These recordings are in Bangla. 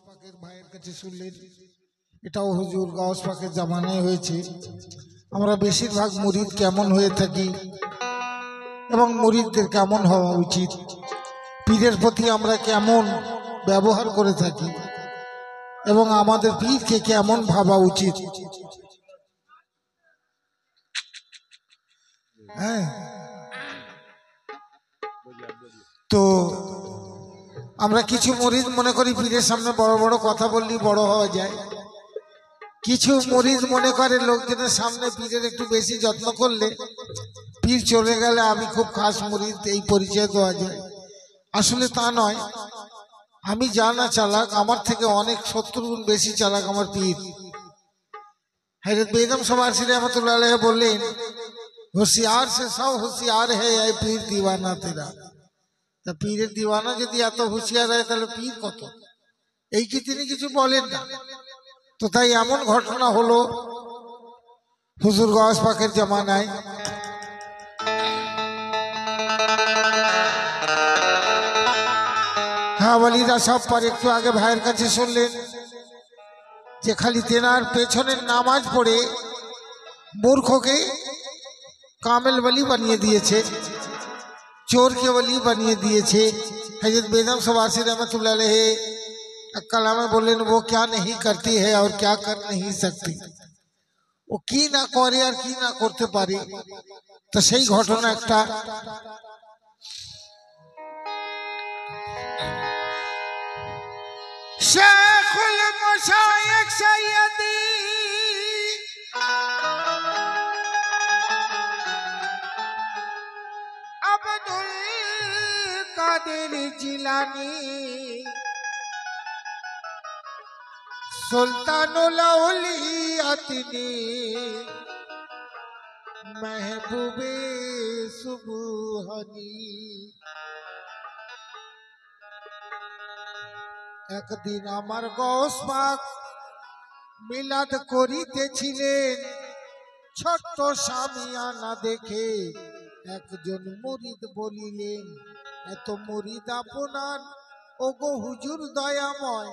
পাকের ভাইয়ের কাছে শুনলেন, এটাও হুজুর গাউস পাকের জামানায় হয়েছে। আমরা বেশিরভাগ মুরিদ কেমন হয়ে থাকি এবং মুরিদদের কেমন হওয়া উচিত, পীরের প্রতি আমরা কেমন ব্যবহার করে থাকি এবং আমাদের পীরকে কেমন ভাবা উচিত। হ্যাঁ, তো আমরা কিছু মুরিদ মনে করি পীরের সামনে বড় বড় কথা বললেই বড় হওয়া যায়। কিছু মুরিদ মনে করে লোকজনের সামনে পীরের একটু বেশি যত্ন করলে পীর চলে গেলে আমি খুব খাস মুরিদ, এই পরিচয় দেওয়া যায়। আসলে তা নয়। আমি জানা চালাক, আমার থেকে অনেক 70 গুণ বেশি চালাক আমার পীর। হযরত বেগম সওয়ারসি रहमतुल्लाह अलैह বললেন, होशियार से 100 होशियार है ये पीर दीवाना तेरा। তা পীরের দিওয়ানা যদি এত হুঁশিয়ার হয় তাহলে পীর কত? এই কি তিনি কিছু বলেন না। তো তাই এমন ঘটনা হলো হুজুর গাউস পাকের জামানায়। হ্যাঁ, ওয়ালিদা সব পর একটু আগে ভাইয়ের কাছে শুনলেন যে খালি তেনার পেছনের নামাজ পড়ে মূর্খকে কামেল ওয়ালি বানিয়ে দিয়েছে, चोर के वली बनिए दिए छे। हजरत बेगम सवारसी रहमतुल्लाह अलैह कलाम में बोलें वो क्या नहीं करती है और क्या कर नहीं सकती, वो की ना करे और की ना करते पारे। तो সেই ঘটনা একটা शेखुल मशाइख सैयदी अब्दुल कादिर जिलानी सुल्तानुल औलियातिनी महबूबे सुबहानी। একদিন আমার গাউস পাক মিলাদ করিতেছিলেন, ছোট্ট সামিয়ানা দেখে একজন মুরিদ বলিলেন, এত মুরিদ আপনার ওগো হুজুর দয়াময়,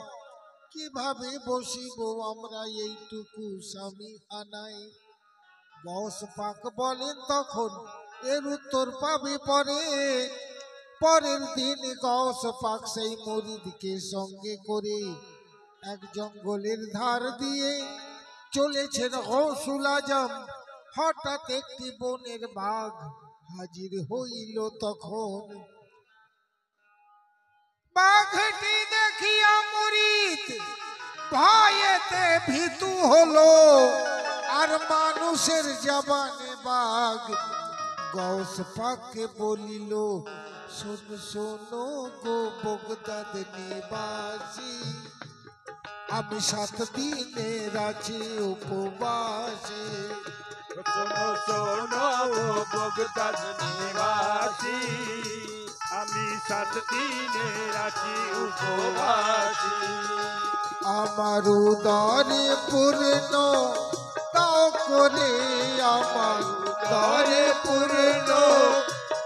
কিভাবে বসিব আমরা এইটুকু সামিয়ানায়। গাউস পাক বলেন তখন এর উত্তর পাবে পরে। পরের দিন গাউস পাক সেই মুরিদকে সঙ্গে করে এক জঙ্গলের ধার দিয়ে চলেছেন গৌসুল আজম। হঠাৎ একটি বনের বাঘ হাজির হইল তখন। বাঘটি দেখিয়া মুরিদ ভয়েতে ভীতু হলো, আর মানুষের জবানে বাঘ গাউস পাককে বলিল, শোন শোনো গো বগদাদ নিবাসী, আমি 7 দিনের আছি উপবাসী। শোনো শোনো বগদাদ নিবাসী, আমি 7 দিনের আছি উপবাসী। আমার উদরে পূর্ণ তাও করে, আমার উদরে পূর্ণ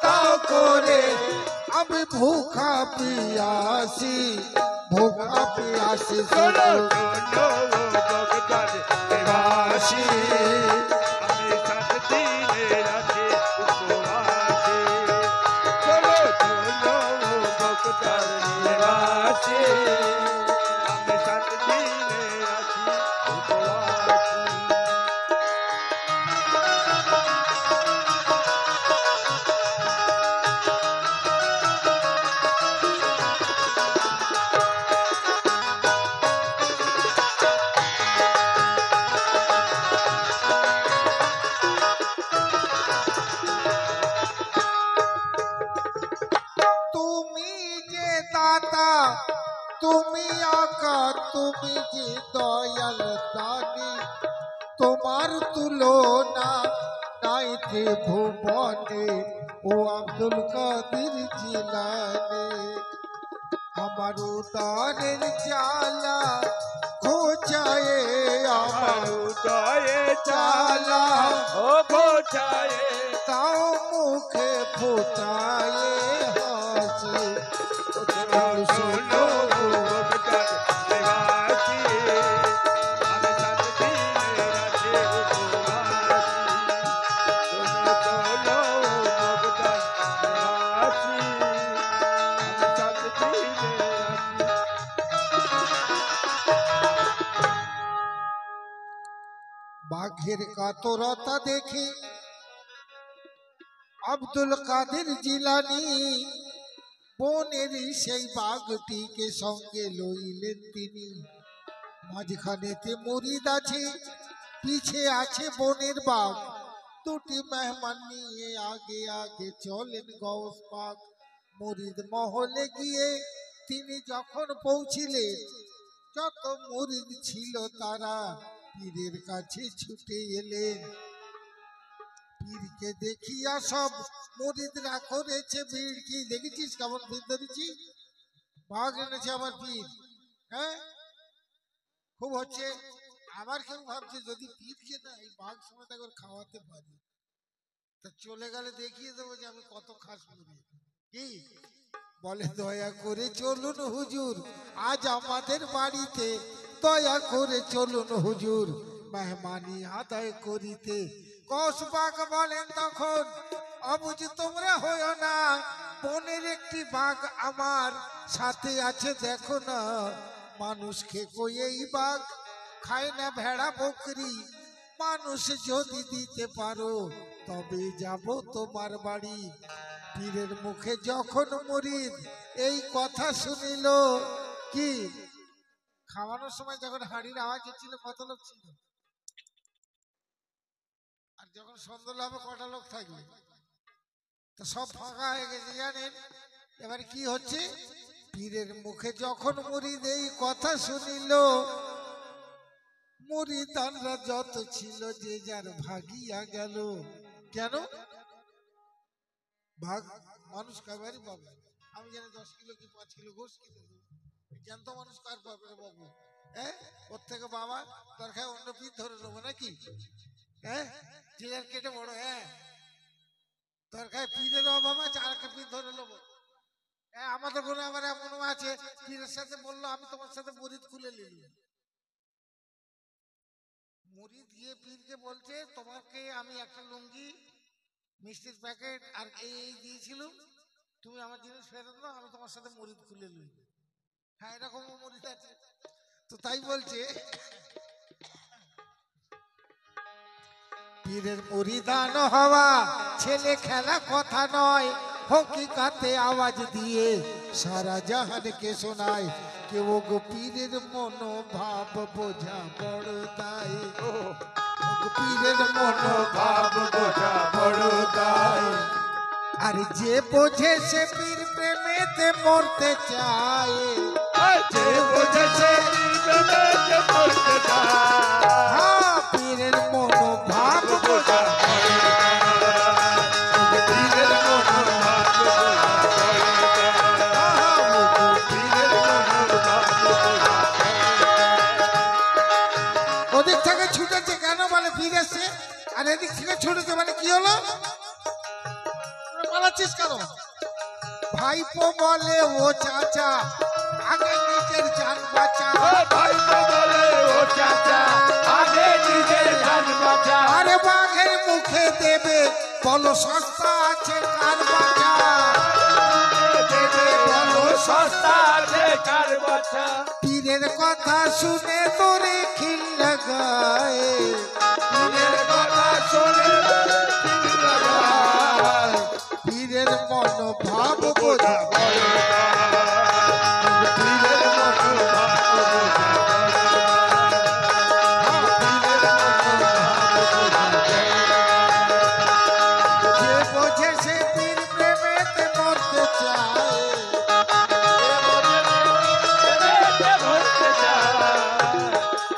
তাও করে, আমি ভুখা পিয়াসি, ভুখা পিয়াসি। শোনো শোনো বগদাদ নিবাসী, আমি 7 দিনের আছি উপবাসী। শোনো শোনো বগদাদ নিবাসী, আমি 7 দিনের আছি উপবাসী। তুমি যে দাতা, তুমি আকা, তুমি যে দয়াল দানি, তোমার তুলনা নাই ভুবনে ও আব্দুল কাদির জিলানি। আমার উদারের জ্বালা ঘোচায়ে, আমার উদয়ে চালা ও ঘোচায়ে, তাও মুখে ফুটায়ে হাসি। শোনো বগদাদ বাঘের কাতরতা দেখে আব্দুল কাদের জিলানী বনেরই সেই বাঘটিকে সঙ্গে লইলেন তিনি। মাঝখানেতে মুরিদ আছে, পিছে আছে বনের বাঘ, দুটি মেহমান নিয়ে আগে আগে চলেন গৌস পাক। মুরিদ মহলে গিয়ে তিনি যখন পৌঁছিলেন, যত মুরিদ ছিল তারা পীরের কাছে ছুটে এলেন। পীরকে দেখিয়া সব মুরিদরা করেছে ভিড়। কি দেখেছিস কেমন ভিড় ধরেছি? বাঘ এনেছে আমার পীর, হ্যাঁ খুব হচ্ছে। আবার কেউ ভাবছে যদি পীরকে না এই বাঘ সময় একবার খাওয়াতে পারি, তা চলে গেলে দেখিয়ে দেবো যে আমি কত খাস মুরিদ। কি বলে, দয়া করে চলুন হুজুর আজ আমাদের বাড়িতে, দয়া করে চলুন হুজুর মেহমানি আদায় করিতে। কসবাগ বলেন তখন, অবুঝ তোমরা হইও না, বনের একটি বাঘ আমার সাথে আছে দেখো না। মানুষকে কই এই বাঘ খায় না ভেড়া বকরি, মানুষ যদি দিতে পারো তবে যাব তোমার বাড়ি। পীরের মুখে যখন মুরিদ এই কথা শুনিল, কি খাওয়ানোর সময় যখন হাড়ির আওয়াজ হচ্ছিল কত লোক ছিল, আর যখন সন্ধ্যা হবে কটা লোক থাকবে? তো সব ফাঁকা হয়ে গেছে জানেন। এবার কি হচ্ছে, পীরের মুখে যখন মুরিদ এই কথা শুনিল, মুরিদানরা যত ছিল যে যার ভাগিয়া গেল। কেন? ভাগ মানুষ কারবারই পাবে। আমি জানি 10 কিলো কি 5 কিলো গোস কিনে দেবো, জ্যান্ত মানুষ কার পাবে রে বাবু? হ্যাঁ, ওর থেকে বাবা দরকার অন্য পীর ধরে নেবো নাকি? হ্যাঁ, যে যার কেটে বড়, হ্যাঁ দরকার পীরের অভাব আছে আর একটা পীর ধরে নেবো। হ্যাঁ, আমাদের কোনো আবার এমন আছে পীরের সাথে বললো আমি তোমার সাথে মুরিদ খুলে নিলাম। মুরিদ গিয়ে পীরকে বলছে তোমাকে আমি একটা লুঙ্গি, মিষ্টির প্যাকেট আর এই দিয়েছিলাম, তুমি আমার জিনিস ফেরত দাও, আমি তোমার সাথে মুরিদ খুলে নিই। হ্যাঁ, এরকমও মুরিদ আছে। তো তাই বলছে পীরের মুরিদান হওয়া ছেলে খেলা কথা নয়, হকিকাতে আওয়াজ দিয়ে সারা জাহানকে শোনায়। কেউ গো পীরের মনোভাব বোঝা বড় দায়, পীরের মনোভাব বোঝা বড় দায়। আর যে বোঝে সে পীর প্রেমেতে মরতে চায়, যে বোঝে সে পীর প্রেমেতে মরতে চায়। হ্যাঁ, পীরের মনোভাব বোঝা পীরের মনোভাব ওদিক থেকে ছুটেছে কেন বলে পীর এসছে, আর এদিক থেকে ছুটেছে মানে কি হলো? পালাচ্ছিস কেন? ভাইপো বলে ও চাচা আগে নিজের জান বাঁচা, ভাইপো বলে ও চাচা আগে নিজের জান বাঁচা। আরে বাঘের মুখে দেবে বলো সস্তা আছে কার বাঁচা, দেবে বলো সস্তা আছে কার বাঁচা। পীরের কথা শুনে তোরে খিল লাগায়, পীরের কথা শুনে খিল লাগায়। পীরের মনোভাব বোঝা পীরের মনোভাব যে বোঝে সে পীর প্রেমেতে মরতে চায়, ভরতে চায়।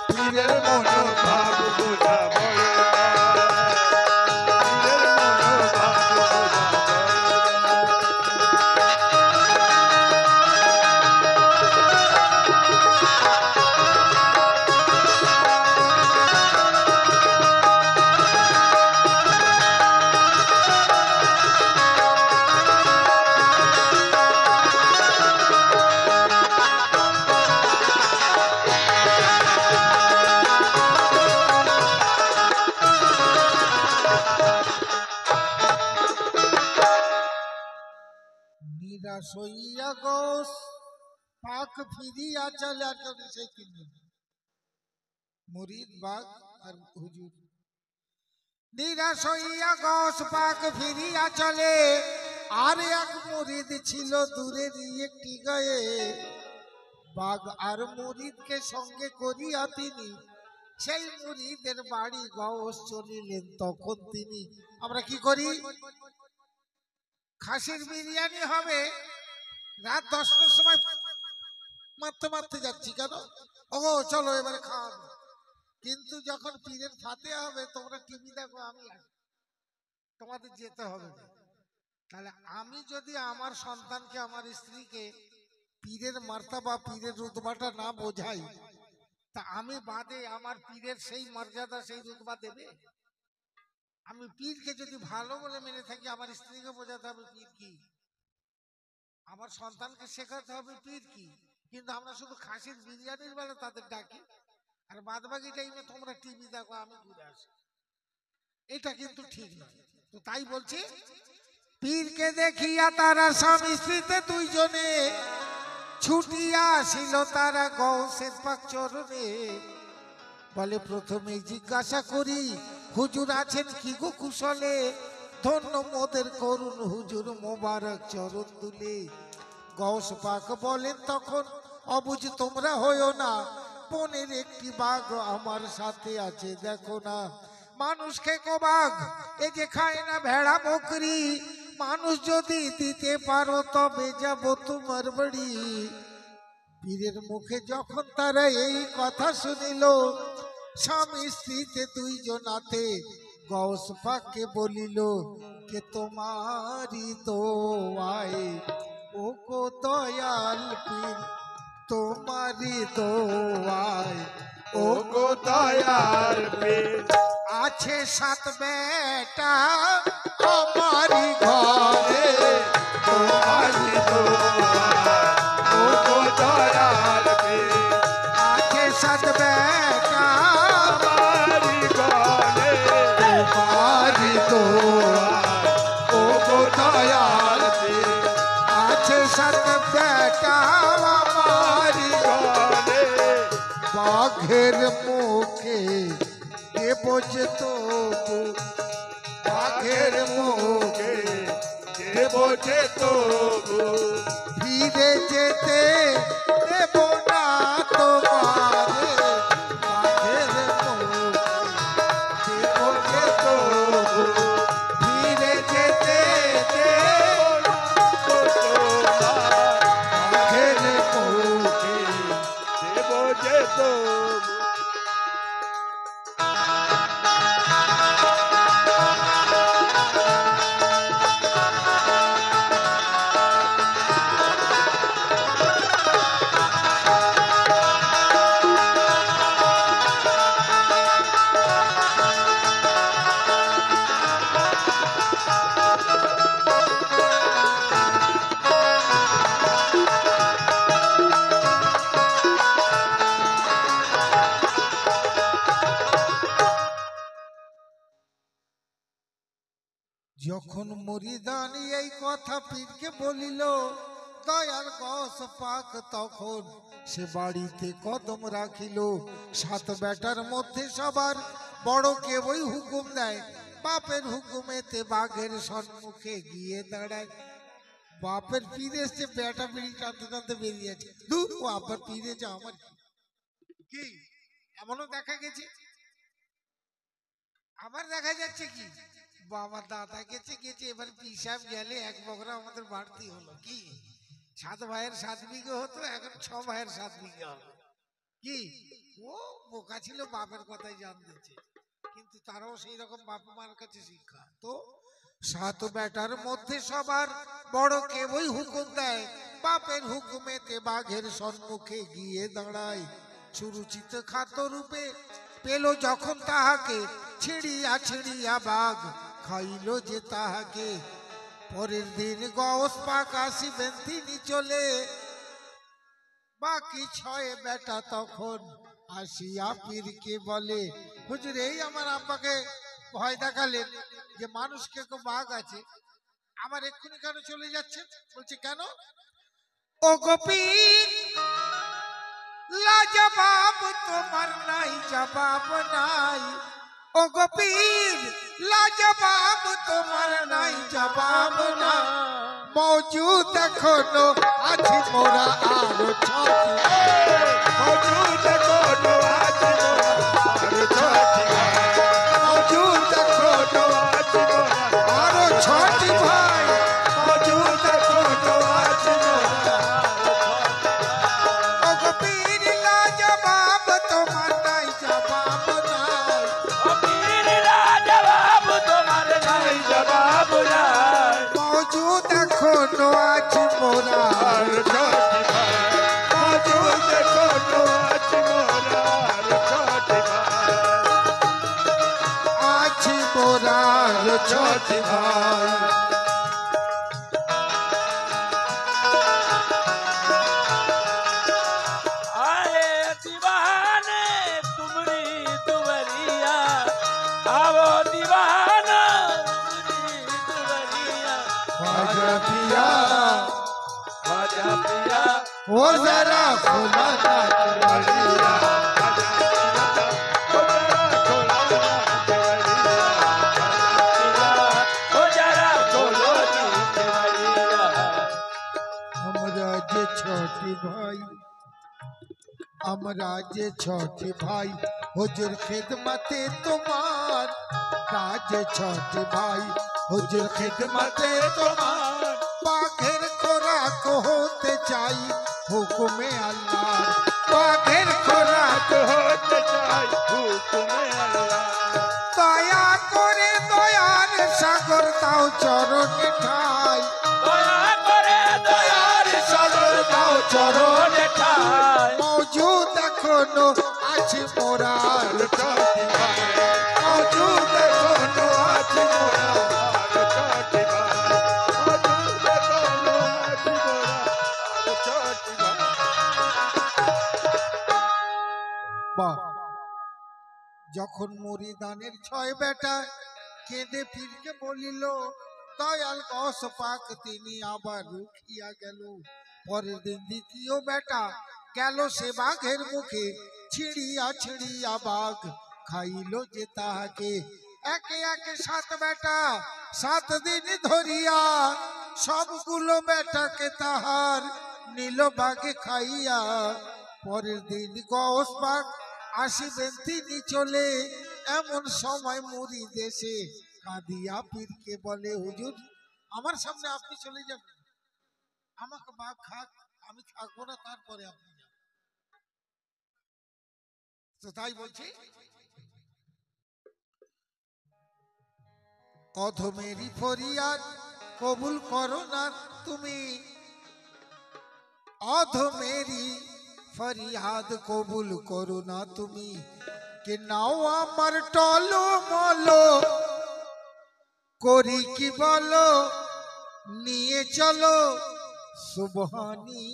পীরের মনোভাব বোঝা বড় পীরের মনোভাব বোঝা নিরাশ হইয়া গোস পাক ফিরিয়া চলে আর কেউ সেই কিনবে। মুরিদ বাঘ আর হুজুর নিরাশ হইয়া গস পাক ফিরিয়া চলে। আর এক মুরিদ ছিল দূরেরই একটি গায়ে। বাঘ আর মুরিদকে সঙ্গে করিয়া তিনি সেই মুরিদের বাড়ি গস চলিলেন। তখন তিনি, আমরা কি করি, খাসির বিরিয়ানি হবে রাত 10টার সময় মারতে মারতে যাচ্ছি কেন, ও চলো এবারে খাওয়া। কিন্তু যখন পীরের ফাতে হবে তোমরা টিভি দেখো, আমি তোমাদের যেতে হবে না। তাহলে আমি যদি আমার সন্তানকে আমার স্ত্রীকে পীরের মার্তাবা পীরের রুতবাটা না বোঝাই, তা আমি বাদে আমার পীরের সেই মর্যাদা সেই রুতবা দেবে? আমি পীরকে যদি ভালো বলে মেনে থাকি, আমার স্ত্রীকে বোঝাতে হবে পীর কি, আমার সন্তানকে শেখাতে হবে পীর কি। কিন্তু আমরা শুধু খাসির বিরিয়ানির বেলা তাদের ডাকি, আর বাদ বাকি টাইমে তোমরা টিভি দেখো, আমি ঘুরে আসি। এটা কিন্তু ঠিক নয়। তো তাই বলছি, পীরকে দেখিয়া তারা স্বামী স্ত্রীতে দুইজনে ছুটিয়া আসিল তারা গৌসের পাক চরণে। বলে প্রথমেই জিজ্ঞাসা করি, হুজুর আছেন কি গো কুশলে? ধন্য মোদের করুন হুজুর মোবারক চরণ তুলে। গৌস পাক বলেন তখন, অবুঝ তোমরা হইও না, বনের একটি বাঘ আমার সাথে আছে দেখো না। মানুষ খেকো বাঘ, এ যে খায় না ভেড়া বকরি, মানুষ যদি দিতে পারো তবে যাব তোমার বাড়ি। পীরের মুখে যখন তারা এই কথা শুনিল, স্বামী স্ত্রীতে দুইজনাতে গৌস পাককে বলিল, কে তোমারি দোয়ায় ও গো দয়াল পীর, তোমারি দোয়ায় ও গো দয়াল পীর, আছে 7 বেটা আমারি ঘরে, তোমারি দোয়ায় ও গো দয়াল পীর, আছে 7 বেটা আমারি গলে তোমারি দোয়ায় ও গো দয়াল পীর, আছে 7 বেটা আমারি গলে বাঘের মুখে দেব যে তবু, বাঘের মুখে দেব যে তবু, ফিরে যেতে দেব না তোমারে। বাঘের মুখে দেব যে তবু, ফিরে যেতে দেব না বাঘের মুখে। দেব যে তবু। যখন মুরিদানি এই কথা পীরকে বলিল, দয়াল গস পাক তখন সে বাড়িতে কদম রাখিল। 7 বেটার মধ্যে সবার বড় কে ওই হুকুম দেয়, বাপের হুকুমেতে বাঘের সম্মুখে গিয়ে দাঁড়ায়। বাপের পীরে এসছে, বেটা বিড়ি টানতে টানতে বেরিয়েছে। ও আবার পীরে যা আমার কি, এমনও দেখা গেছে। আবার দেখা যাচ্ছে কি, বাবা দাদা গেছে গেছে, এবার পিসাব গেলে 1 বগরা আমাদের বাড়তি হলো। কি 7 ভাইয়ের 7 বিঘে হতো, এখন 6 ভাইয়ের 7 বিঘে হবে। কি ও বোকা ছিল, বাপের কথাই জান দিচ্ছে, কিন্তু তারাও সেই রকম বাবা মার কাছে শিক্ষা। তো 7 বেটার মধ্যে সবার বড় কে ওই হুকুম দেয়, বাপের হুকুমেতে বাঘের সম্মুখে গিয়ে দাঁড়ায়। সুরুচিত খাদ্য রূপে পেল যখন তাহাকে, ছিড়িয়া ছিড়িয়া বাঘ খাইল যে তাহাকে। পরের দিন গৌস পাক আসিবেন তিনি চলে, বাকি 6 বেটা তখন আসিয়া পীরকে বলে, হুজুর এই আমার আব্বাকে ভয় দেখালেন যে মানুষকে তো বাঘ আছে, আমার এক্ষুনি কেন চলে যাচ্ছে? বলছে কেন? ও গো পীর, লাজ লাজবাব তোমার নাই জবাব নাই ও গো পীর লাজবাব তোমার নাই জবাব নাই মৌজুদ এখনো আছি মোরা আরো ছটি মজুদ এখনো আছে মোরা আরো ছটি ভাই মজুদ এখনো আছে মোরা আরো ছটি ভাই মজুদ এখনো আছে মোরা ও গো পীর লাজবাব তোমার নাই জবাব নাই নাই জবাব নাই মৌজুদ এখনো আছি মোরা আরো ছটি ভাই মজুদ এখনো আছে মোরা আরো ছটি ভাই আছি মোরা আরো ছটি ভাই आए दीवाने तुमरी दुवरिया आवो दीवाना तुमरी दुवरिया खाजा पिया आजा पिया वो जरा खुला ना केवड़िया ओ जरा बोलो दी देवरिया हमरा जे छोटी भाई हमरा जे छोटी भाई हुजूर खिदमते तुम्हार काज छोटी भाई हुजूर खिदमते तुम्हार बाघेर खोराक होते चाई हुक्मे अल्लाह बाघेर खोराक होते चाই হুকুমে আল্লাহ দয়া করে দয়ার সাগর তাও চরণে ঠাই দয়া করে দয়ার সাগর দাও চরণে ঠাই মৌজুদ এখনো আছে মোরার ছটি ভাই মজুদ এখনো আছে মোরা আরো ছটি ভাই মজুদ এখনো আছে মোরা আরো ছটি ভাই বাহ যখন মরিদানের ছয় বেটা কেঁদে পীরকে বলিল দয়াল গস পাক তিনি আবার রুখিয়া গেল পরের দিন দ্বিতীয় বেটা গেল সে বাঘের মুখে ছিড়িয়া ছিড়িয়া বাঘ খাইল যে তাহাকে একে একে সাত বেটা 7 দিন ধরিয়া সবগুলো বেটাকে তাহার নীল বাঘে খাইয়া পরের দিন গস পাক আসিবেন তিনি চলে এমন সময় মুড়ি দেশে কাঁদিয়া পীরকে বলে হুজুর আমার সামনে আপনি চলে যাবেন আমাকে বাঘ খাক আমি থাকবো না তারপরে আপনি যাবেন তো তাই বলছি অধমেরি ফরিয়াদ কবুল করো না তুমি অধমেরি ফরিয়াদ কবুল করো না তুমি কে নাও আমার টলো মলো করি কি বলো নিয়ে চলো সুবহানি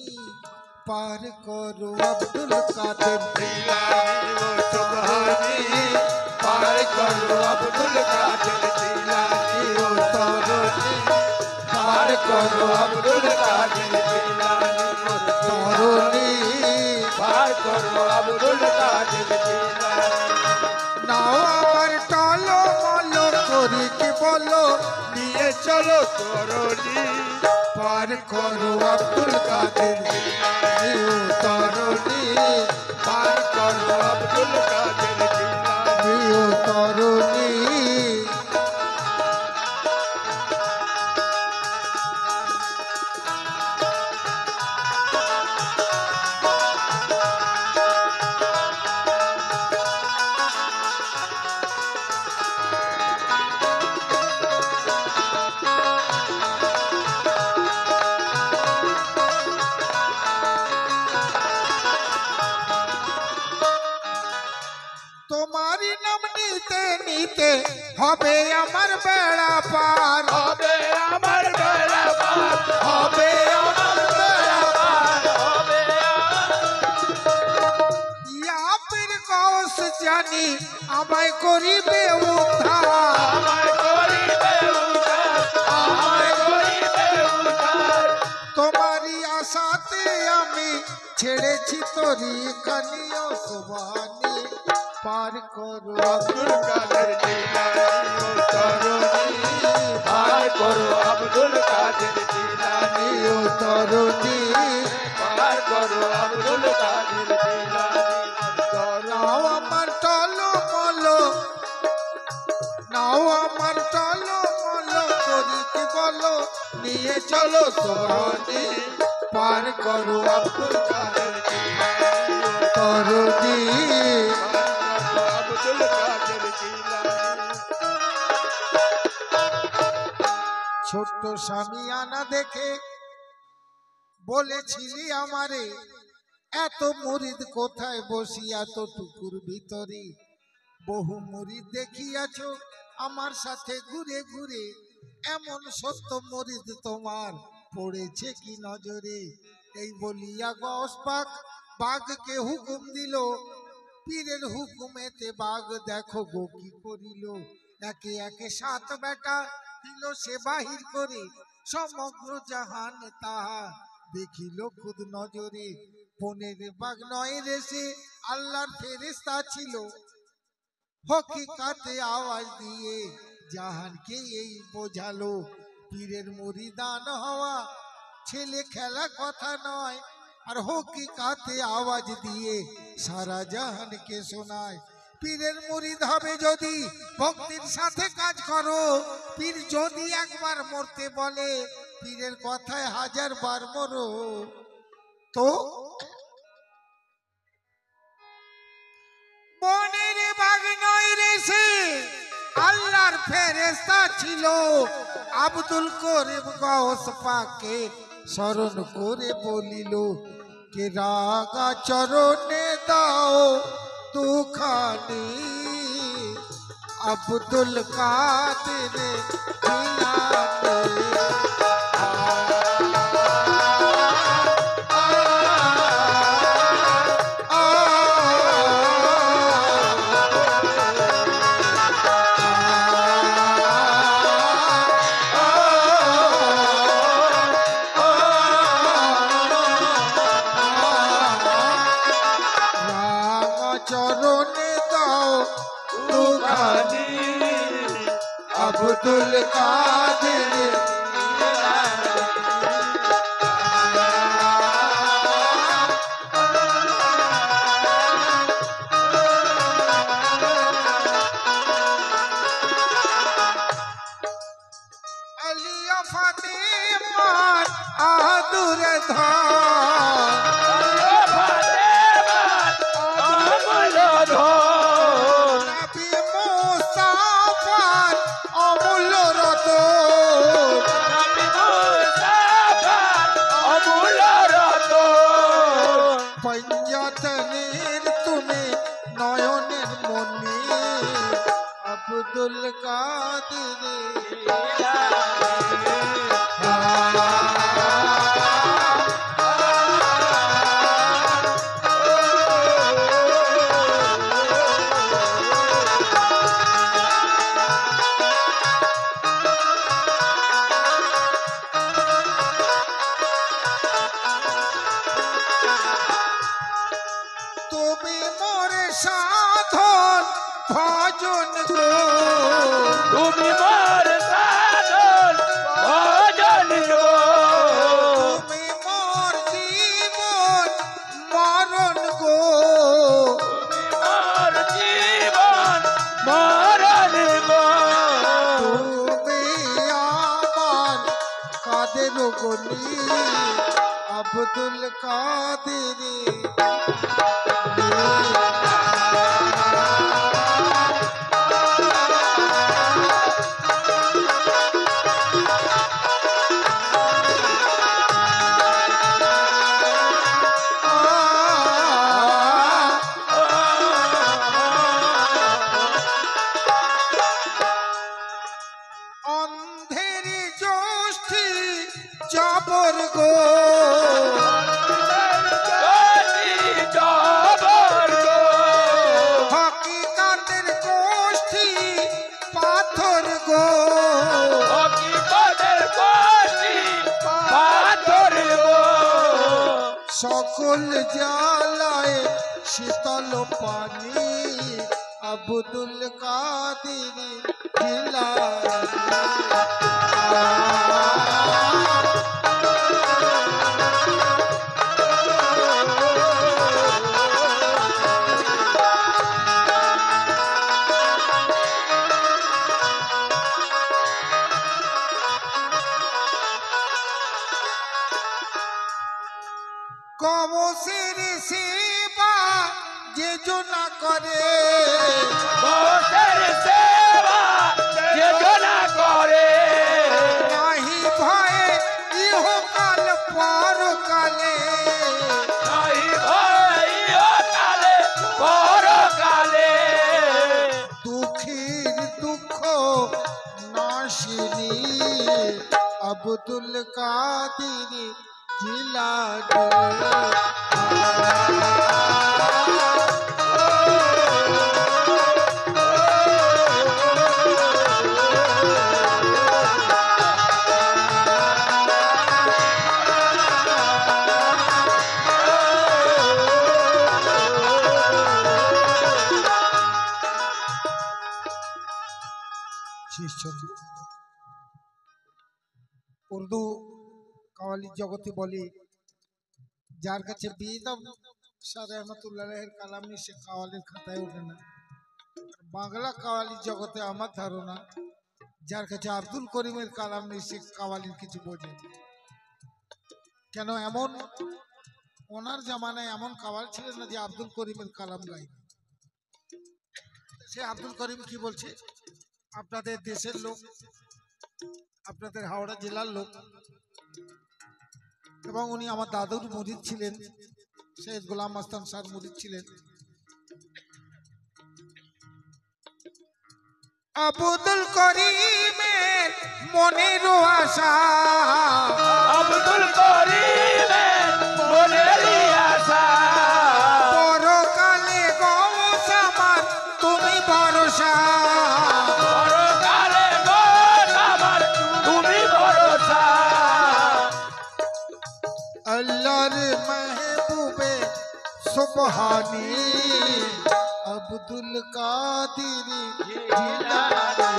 পার করো আব্দুল কাদের জিলানি ও সুবহানি পার করো আব্দুল কাদের জিলানি ও তরুণী পার করো আব্দুল কাদের জিলানি ও তরুণী পার করো আব্দুল কাদের জিলানি নাও আমার টলো মলো করি কি বলো নিয়ে চলো তরুণী পার করো আব্দুল কাদের জিলানি ও তরুণী পার করো আব্দুল কাদের জিলানি ও তরুণী তোমারই নাম নিতে নিতে হবে আমার বেড়া পার হবে আমার বেলা পার হবে আমার বেড়া পার হবে ইয়াপের কস জানি আমায় করিবে উদ্ধার আমায় করিবে উদ্ধার আমায় করিবে উদ্ধার তোমারই আশাতে আমি ছেড়েছি তরি খানি সোবানি পার করো আব্দুল কাদের জিলানী ও তরুণী পার করো আব্দুল কাদের জিলানী ও তরুণী পার করো আব্দুল কাদের জিলানী নাও আমার টলো মলো নাও আমার টলো মলো করি কি বলো নিয়ে চলো সোবানি পার করো আব্দুল কাদের জিলানী ও তরুণী আব্দুল কাদের জিলানী ছোট্ট সামিয়ানা দেখে বলেছিলি আমারে এত মুরিদ কোথায় বসিয়া তো টুকুর ভিতরে বহু মুরিদ দেখিয়াছ আমার সাথে ঘুরে ঘুরে এমন সত্য মুরিদ তোমার পড়েছে কি নজরে এই বলিয়া গস পাক বাঘকে হুকুম দিল পীরের হুকুমেতে বাঘ দেখো গো কি করিল একে একে 7 বেটা দিল সে বাহির করে সমগ্র জাহান তাহা দেখিল খুদ নজরে 15 বাঘ নয় রে সে আল্লাহর ফেরেশতা ছিল হকিকাতে আওয়াজ দিয়ে জাহানকে এই বোঝালো পীরের মুরিদান হওয়া ছেলে খেলা কথা নয় আর হকিকাতে আওয়াজ দিয়ে সারা জাহানকে শোনায় পীরের মুরিদ হবে যদি ভক্তির সাথে কাজ করো পীর যদি একবার মরতে বলে পীরের কথায় 1000 বার মরো তো বনের বাঘ নয় রে সে আল্লাহর ফেরেশতা ছিল আব্দুল করিম গাউস পাকে স্মরণ করে বলিল কে রাগা চরণে দাও দুখানি আব্দুল কাদের জিলানী চরণে দাও দুখানি আব্দুল কাদের আলিয়া ফাতেমার আদুর ধান নবী মুস্তাফার অমূল্য রতন পঞ্জতনের তুমি নয়নের মনি আব্দুল কাদের তুমি মোরে সাধন ভজন গো তুমি মোর সাধন ভজন গো তুমি মোর জীবন মরণ গো মোর জীবন মরণ গো তুমি আমার কাদের গনি আব্দুল কাদের অন্ধের জ্যোষ্ঠী জবর গো জবর গো হকিকাতের গোষ্ঠী পাথর গো হকিকতের কোষ্ঠী পাথর গো সকল জ্বালায় শীতল পানি আব্দুল কাদের কমসের সেবা যে জনা করে গোসের সেবা যে জনা করে নাহি ভয়ে ইহকাল পরকালে নাই ভয় ইহকালে পরকালে দুঃখের দুঃখ নাশিনী আব্দুল কাদের জিলানী উর্দু কাওয়ালি জগতে বলে যার কাছে বেদম শাহ রহমতুল্লাহের কালাম নেই সে কাওয়ালির খাতায় ওঠে না। বাংলা কাওয়ালি জগতে আমার ধারণা যার কাছে আব্দুল করিমের কালাম নেই সে কাওয়ালির কিছু বোঝে না। কেন এমন ওনার জামানায় এমন কাওয়াল ছিলেন না যে আব্দুল করিমের কালাম গাই। সে আব্দুল করিম কি বলছে, আপনাদের দেশের লোক, আপনাদের হাওড়া জেলার লোক, এবং উনি আমার দাদুর মুরিদ ছিলেন, সৈয়দ গোলাম মাস্তান স্যার মুরিদ ছিলেন। আব্দুল করিমের মনের আশা আব্দুল করিমের মনের আশা পরকালে গৌস আমার তুমি ভরসা পরকালে গোস আমার তুমি ভরসা আল্লাহর মেহবুবে সুবহানী আব্দুল কাদের জিলানী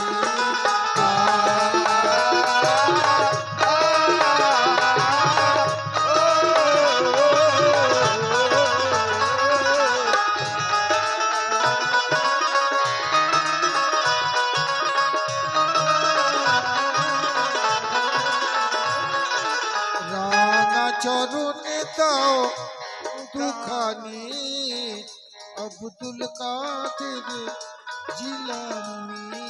রাঙা চরণে দাও দুখানি আব্দুল কাদের জিলানী